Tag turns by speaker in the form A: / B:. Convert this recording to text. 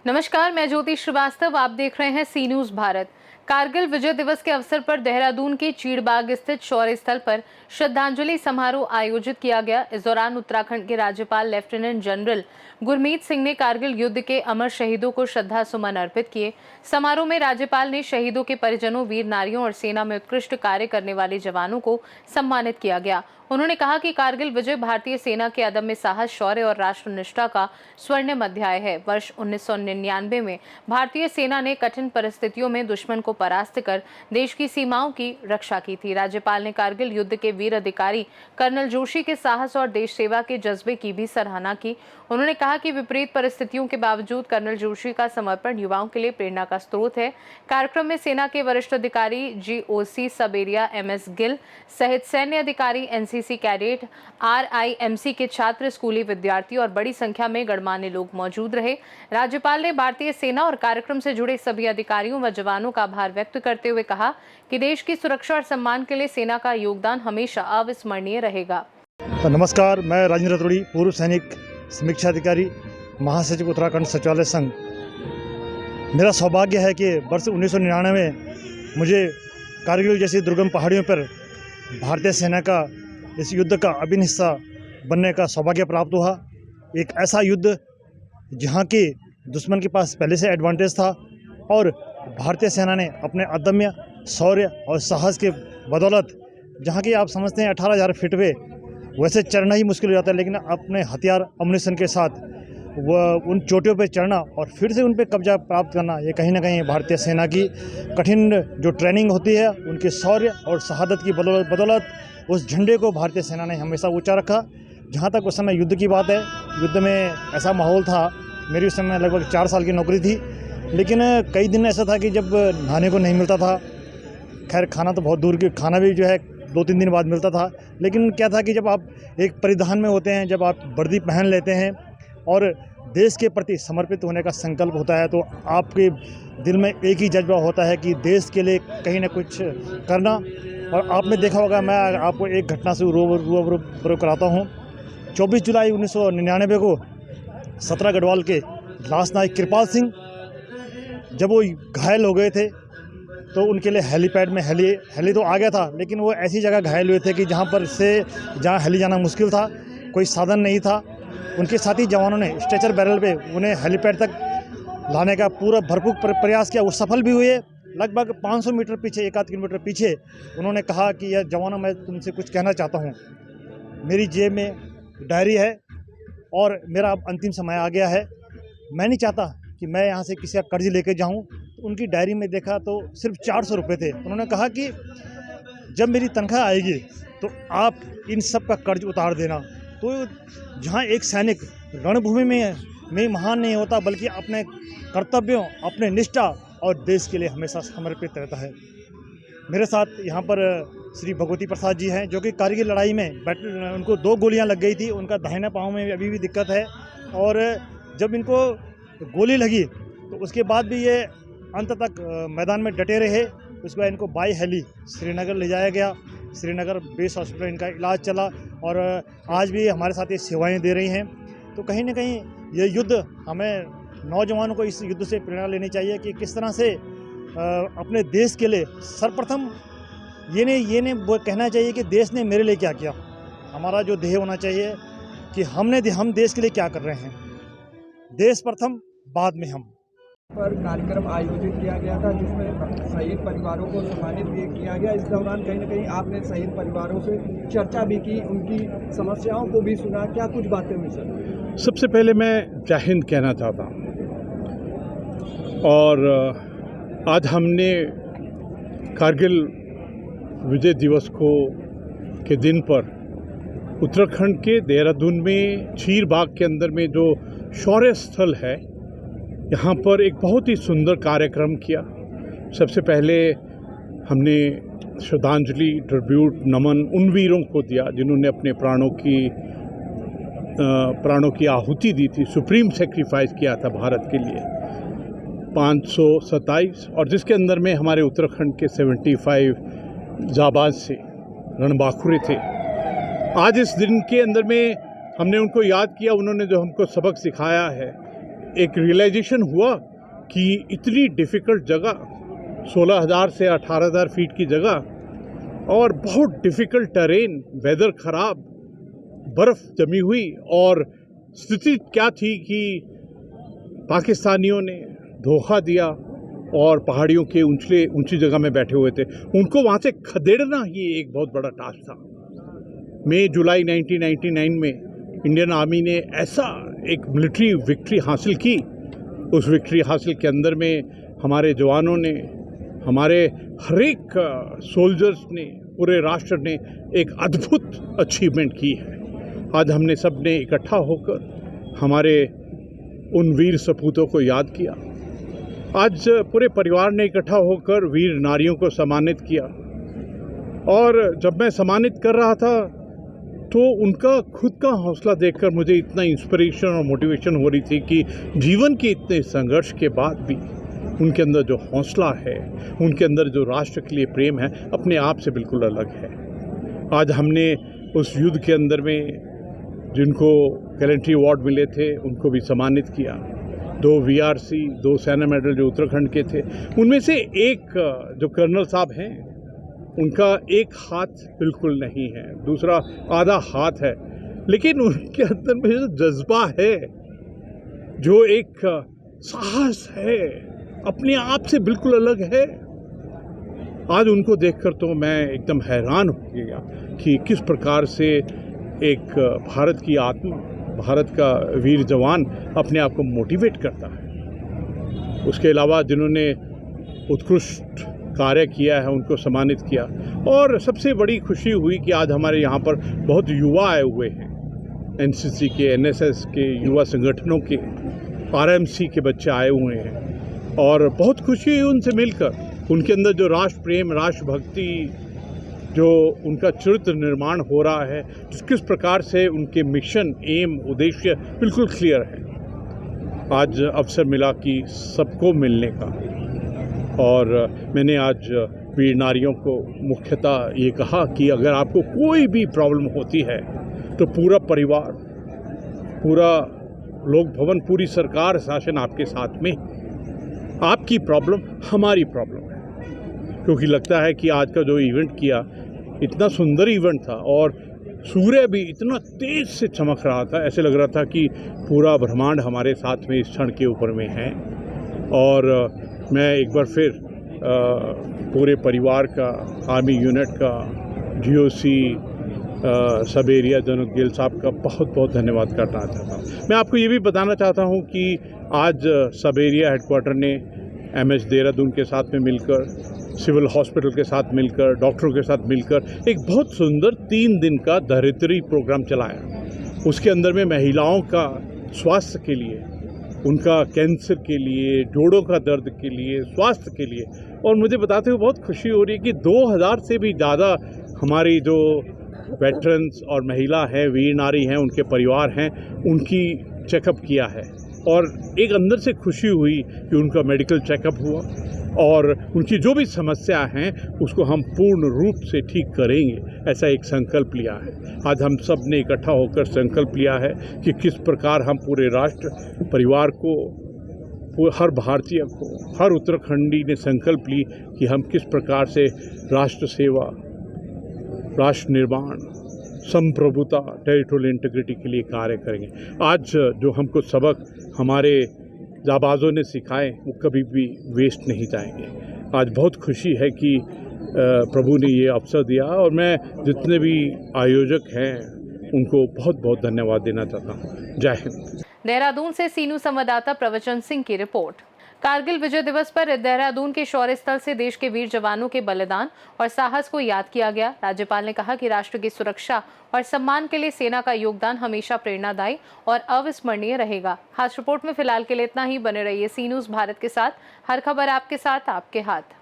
A: नमस्कार, मैं ज्योति श्रीवास्तव। आप देख रहे हैं सी न्यूज भारत। कारगिल विजय दिवस के अवसर पर देहरादून के चीड़बाग स्थित शौर्य स्थल पर श्रद्धांजलि समारोह आयोजित किया गया। इस दौरान उत्तराखंड के राज्यपाल लेफ्टिनेंट जनरल गुरमीत सिंह ने कारगिल युद्ध के अमर शहीदों को श्रद्धा सुमन अर्पित किए। समारोह में राज्यपाल ने शहीदों के परिजनों, वीर नारियों और सेना में उत्कृष्ट कार्य करने वाले जवानों को सम्मानित किया गया। उन्होंने कहा कि कारगिल विजय भारतीय सेना के अदम्य साहस, शौर्य और राष्ट्रनिष्ठा का स्वर्णिम अध्याय है। वर्ष 1999 में भारतीय सेना ने कठिन परिस्थितियों में दुश्मन को परास्त कर देश की सीमाओं की रक्षा की थी। राज्यपाल ने कारगिल युद्ध के वीर अधिकारी कर्नल जोशी के साहस और देश सेवा के जज्बे की भी सराहना की। उन्होंने कहा कि विपरीत परिस्थितियों के बावजूद कर्नल जोशी का समर्पण युवाओं के लिए प्रेरणा का स्रोत है। कार्यक्रम में सेना के वरिष्ठ अधिकारी GOC सब एरिया MS गिल सहित सैन्य अधिकारी, NCC कैडेट, RIMC के छात्र, स्कूली विद्यार्थी और बड़ी संख्या में गणमान्य लोग मौजूद रहे। राज्यपाल ने भारतीय सेना और कार्यक्रम से जुड़े सभी अधिकारियों व जवानों का आभार व्यक्त करते हुए कहा कि देश की सुरक्षा और सम्मान के लिए सेना का योगदान हमेशा अविस्मरणीय रहेगा।
B: तो नमस्कार, मैं राजेंद्र रतोड़ी, पूर्व सैनिक समीक्षा अधिकारी, महासचिव उत्तराखंड सचिवालय संघ। मेरा सौभाग्य है कि वर्ष 1999 में मुझे कारगिल जैसी दुर्गम पहाड़ियों पर भारतीय सेना का इस युद्ध का अभिन्न हिस्सा बनने का सौभाग्य प्राप्त हुआ। एक ऐसा युद्ध जहां के दुश्मन के पास पहले से एडवांटेज था और भारतीय सेना ने अपने अदम्य शौर्य और साहस के बदौलत, जहां की आप समझते हैं 18,000 फीट पे वैसे चढ़ना ही मुश्किल हो जाता है, लेकिन अपने हथियार अम्युनिशन के साथ वह उन चोटियों पे चढ़ना और फिर से उन पे कब्जा प्राप्त करना, ये कहीं ना कहीं भारतीय सेना की कठिन जो ट्रेनिंग होती है, उनके शौर्य और शहादत की बदौलत उस झंडे को भारतीय सेना ने हमेशा ऊंचा रखा। जहाँ तक उस समय युद्ध की बात है, युद्ध में ऐसा माहौल था, मेरी उस समय लगभग 4 साल की नौकरी थी, लेकिन कई दिन ऐसा था कि जब नहाने को नहीं मिलता था। खैर, खाना तो बहुत दूर की, खाना भी जो है 2-3 दिन बाद मिलता था, लेकिन क्या था कि जब आप एक परिधान में होते हैं, जब आप वर्दी पहन लेते हैं और देश के प्रति समर्पित होने का संकल्प होता है, तो आपके दिल में एक ही जज्बा होता है कि देश के लिए कहीं ना कुछ करना। और आपने देखा होगा, मैं आपको एक घटना से रूबरू कराता हूँ। 24 जुलाई 1999 को 17 गढ़वाल के लास्ट नायक कृपाल सिंह जब वो घायल हो गए थे, तो उनके लिए हेलीपैड में हेली तो आ गया था, लेकिन वो ऐसी जगह घायल हुए थे कि जहाँ हेली जाना मुश्किल था, कोई साधन नहीं था। उनके साथी जवानों ने स्ट्रेचर बैरल पे उन्हें हेलीपैड तक लाने का पूरा भरपूर प्रयास किया। वो सफल भी हुए। लगभग 500 मीटर पीछे, 1 आध किलोमीटर पीछे उन्होंने कहा कि यार जवानों, मैं तुमसे कुछ कहना चाहता हूँ। मेरी जेब में डायरी है और मेरा अब अंतिम समय आ गया है। मैं नहीं चाहता कि मैं यहाँ से किसी का कर्ज लेके जाऊँ। तो उनकी डायरी में देखा तो सिर्फ 400 रुपये थे। उन्होंने कहा कि जब मेरी तनख्वाह आएगी तो आप इन सब का कर्ज उतार देना। तो जहाँ एक सैनिक रणभूमि में महान नहीं होता, बल्कि अपने कर्तव्यों, अपने निष्ठा और देश के लिए हमेशा समर्पित रहता है। मेरे साथ यहाँ पर श्री भगवती प्रसाद जी हैं, जो कि कारगिल लड़ाई में उनको 2 गोलियाँ लग गई थी। उनका दाहिना पाँव में अभी भी दिक्कत है, और जब इनको गोली लगी तो उसके बाद भी ये अंत तक मैदान में डटे रहे। उसके बाद इनको बाई हेली श्रीनगर ले जाया गया। श्रीनगर बेस हॉस्पिटल इनका इलाज चला और आज भी हमारे साथ ये सेवाएं दे रही हैं। तो कहीं ना कहीं ये युद्ध, हमें नौजवानों को इस युद्ध से प्रेरणा लेनी चाहिए कि किस तरह से अपने देश के लिए सर्वप्रथम ये नहीं वो कहना चाहिए कि देश ने मेरे लिए क्या किया। हमारा जो ध्येय होना चाहिए कि हम देश के लिए क्या कर रहे हैं। देश प्रथम, बाद में हम।
C: पर कार्यक्रम आयोजित किया गया था, जिसमें शहीद परिवारों को सम्मानित भी किया गया। इस दौरान कहीं ना कहीं आपने शहीद परिवारों से चर्चा भी की, उनकी समस्याओं को भी सुना। क्या कुछ बातें हुई सर?
D: सबसे पहले मैं जय हिंद कहना चाहता हूँ। और आज हमने कारगिल विजय दिवस के दिन पर उत्तराखंड के देहरादून में चीड़बाग के अंदर में जो शौर्य स्थल है, यहाँ पर एक बहुत ही सुंदर कार्यक्रम किया। सबसे पहले हमने श्रद्धांजलि, ट्रिब्यूट, नमन उन वीरों को दिया जिन्होंने अपने प्राणों की आहुति दी थी, सुप्रीम सेक्रीफाइस किया था भारत के लिए। 527, और जिसके अंदर में हमारे उत्तराखंड के 75 जाबाज से रणबांकुरे थे। आज इस दिन के अंदर में हमने उनको याद किया। उन्होंने जो हमको सबक सिखाया है एक रियलाइजेशन हुआ कि इतनी डिफ़िकल्ट जगह 16,000 से 18,000 फीट की जगह और बहुत डिफ़िकल्ट टेरेन, वेदर ख़राब, बर्फ़ जमी हुई और स्थिति क्या थी कि पाकिस्तानियों ने धोखा दिया और पहाड़ियों के ऊंची जगह में बैठे हुए थे, उनको वहाँ से खदेड़ना ही एक बहुत बड़ा टास्क था। मई जुलाई 1999 में इंडियन आर्मी ने ऐसा एक मिलिट्री विक्ट्री हासिल की। उस विक्ट्री हासिल के अंदर में हमारे जवानों ने, हमारे हर एक सोल्जर्स ने, पूरे राष्ट्र ने एक अद्भुत अचीवमेंट की है। आज हमने सब ने इकट्ठा होकर हमारे उन वीर सपूतों को याद किया। आज पूरे परिवार ने इकट्ठा होकर वीर नारियों को सम्मानित किया और जब मैं सम्मानित कर रहा था तो उनका खुद का हौसला देखकर मुझे इतना इंस्पिरेशन और मोटिवेशन हो रही थी कि जीवन के इतने संघर्ष के बाद भी उनके अंदर जो हौसला है, उनके अंदर जो राष्ट्र के लिए प्रेम है, अपने आप से बिल्कुल अलग है। आज हमने उस युद्ध के अंदर में जिनको गैलेंट्री अवार्ड मिले थे उनको भी सम्मानित किया। 2 VRC, 2 सेना मेडल जो उत्तराखंड के थे, उनमें से एक जो कर्नल साहब हैं उनका एक हाथ बिल्कुल नहीं है, दूसरा आधा हाथ है, लेकिन उनके अंदर में जो जज्बा है, जो एक साहस है, अपने आप से बिल्कुल अलग है। आज उनको देखकर तो मैं एकदम हैरान हो गया कि किस प्रकार से एक भारत की आत्मा, भारत का वीर जवान अपने आप को मोटिवेट करता है। उसके अलावा जिन्होंने उत्कृष्ट कार्य किया है उनको सम्मानित किया। और सबसे बड़ी खुशी हुई कि आज हमारे यहाँ पर बहुत युवा आए हुए हैं, NCC के, NSS के, युवा संगठनों के, RMC के बच्चे आए हुए हैं और बहुत खुशी हुई उनसे मिलकर। उनके अंदर जो राष्ट्र प्रेम, राष्ट्रभक्ति, जो उनका चरित्र निर्माण हो रहा है, किस प्रकार से उनके मिशन, एम, उद्देश्य बिल्कुल क्लियर है। आज अवसर मिला कि सबको मिलने का, और मैंने आज वीर नारियों को मुख्यतः ये कहा कि अगर आपको कोई भी प्रॉब्लम होती है तो पूरा परिवार, पूरा लोक भवन, पूरी सरकार, शासन आपके साथ में। आपकी प्रॉब्लम हमारी प्रॉब्लम है, क्योंकि लगता है कि आज का जो इवेंट किया इतना सुंदर इवेंट था और सूर्य भी इतना तेज से चमक रहा था, ऐसे लग रहा था कि पूरा ब्रह्मांड हमारे साथ में इस क्षण के ऊपर में है। और मैं एक बार फिर पूरे परिवार का, आर्मी यूनिट का, GOC सब एरिया जनरल गिल साहब का बहुत बहुत धन्यवाद करना चाहता हूँ। मैं आपको ये भी बताना चाहता हूँ कि आज सब एरिया हेडक्वार्टर ने MH देहरादून के साथ में मिलकर, सिविल हॉस्पिटल के साथ मिलकर, डॉक्टरों के साथ मिलकर एक बहुत सुंदर 3 दिन का धरित्री प्रोग्राम चलाया। उसके अंदर में महिलाओं का स्वास्थ्य के लिए, उनका कैंसर के लिए, जोड़ों का दर्द के लिए, स्वास्थ्य के लिए, और मुझे बताते हुए बहुत खुशी हो रही है कि 2000 से भी ज़्यादा हमारी जो वेटरन्स और महिला हैं, वीर नारी हैं, उनके परिवार हैं, उनकी चेकअप किया है। और एक अंदर से खुशी हुई कि उनका मेडिकल चेकअप हुआ और उनकी जो भी समस्या हैं उसको हम पूर्ण रूप से ठीक करेंगे, ऐसा एक संकल्प लिया है। आज हम सब ने इकट्ठा होकर संकल्प लिया है कि किस प्रकार हम पूरे राष्ट्र परिवार को, हर भारतीय को, हर उत्तराखंडी ने संकल्प ली कि हम किस प्रकार से राष्ट्र सेवा, राष्ट्र निर्माण, संप्रभुता, टेरिटोरियल इंटीग्रिटी के लिए कार्य करेंगे। आज जो हमको सबक हमारे जाबाजों ने सिखाए वो कभी भी वेस्ट नहीं जाएंगे। आज बहुत खुशी है कि प्रभु ने ये अवसर दिया और मैं जितने भी आयोजक हैं उनको बहुत बहुत धन्यवाद देना चाहता हूँ। जय हिंद।
A: देहरादून से सीनू संवाददाता प्रवचन सिंह की रिपोर्ट। कारगिल विजय दिवस पर देहरादून के शौर्य स्थल से देश के वीर जवानों के बलिदान और साहस को याद किया गया। राज्यपाल ने कहा कि राष्ट्र की सुरक्षा और सम्मान के लिए सेना का योगदान हमेशा प्रेरणादायी और अविस्मरणीय रहेगा। खास रिपोर्ट में फिलहाल के लिए इतना ही। बने रहिए सी न्यूज़ भारत के साथ। हर खबर आपके साथ, आपके हाथ।